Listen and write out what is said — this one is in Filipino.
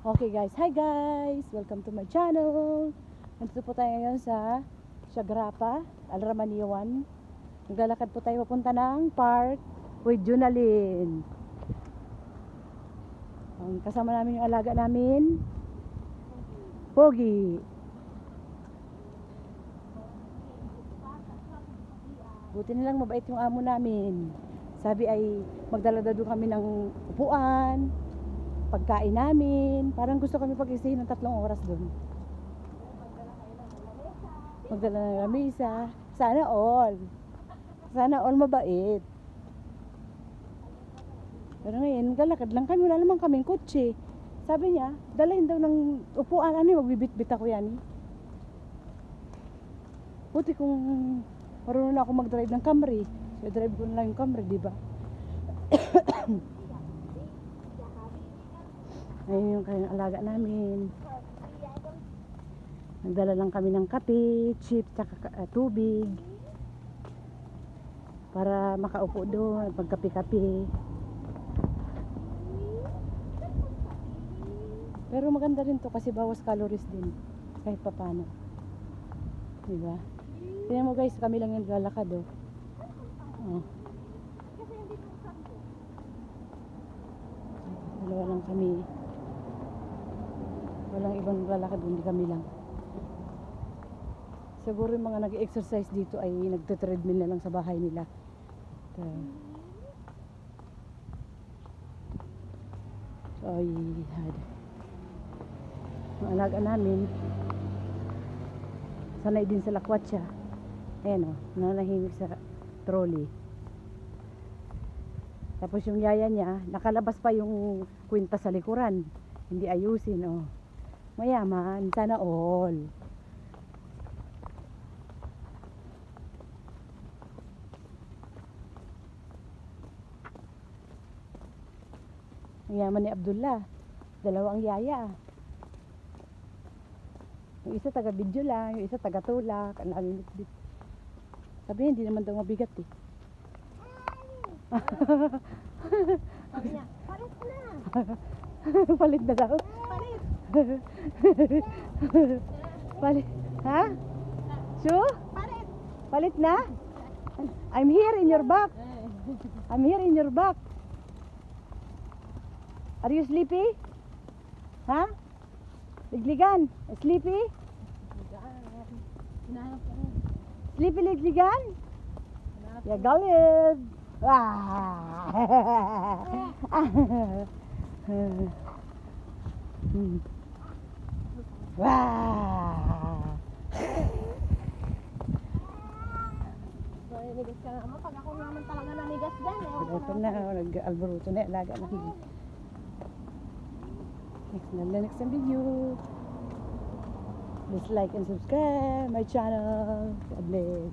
Okay guys, hi guys! Welcome to my channel. Nandito po tayo ngayon sa Siagrapa, Alramaniwan. Naglalakad po tayo papunta ng park with Junalyn. Kasama namin yung alaga namin, Pogi. Buti nilang mabait yung amo namin. Sabi ay magdala daw kami ng upuan, pagkain namin. Parang gusto kami pag-isihin ng 3 oras doon. Magdala ng lamesa. Sana all. Sana all mabait. Pero ngayon, galakad lang kami. Wala naman kaming kotse. Sabi niya, dalahin daw ng upuan. Ano yung magbibit-bit ako yan? Buti kung marunong na ako mag-drive ng Camry. So, drive ko na lang yung Camry, di ba? Ayun yung kanyang alaga namin. Nagdala lang kami ng kape, chips, tubig. Para makaupo doon, magkape-kape. Pero maganda rin to kasi bawas calories din. Kahit papano. Diba? Tingnan mo guys, kami lang yung naglalakad oh. Oh. Dalawa lang kami. Walang ibang naglalakad, hindi kami lang. Siguro yung mga nag-exercise dito ay nagte-treadmill na lang sa bahay nila. So, ay, ang alaga namin sanay din sa lakwatsa. Ayan o, nanahimik sa trolley. Tapos yung yaya niya, nakalabas pa yung kwinta sa likuran. Hindi ayusin o. Mayaman, sana all. Ang yaman ni Abdullah. 2 ang yaya. Yung isa taga-video lang, yung isa taga-tulak. Ang namin bitbit. Sabi hindi naman daw mabigat eh. Sabi niya, palit na. Palit na daw. Palit. Palit. Ha? Sure? Palit. Palit na? I'm here in your back. I'm here in your back. Are you sleepy? Ha? Ligligan? Sleepy? Sleepy ligligan? Ya galit. Wah. Wah. Nanigas ka naman. Pag ako naman talaga nanigas dyan. Ito na, nag-alboruto na, alaga namin. Next na video. Please like and subscribe my channel. God bless.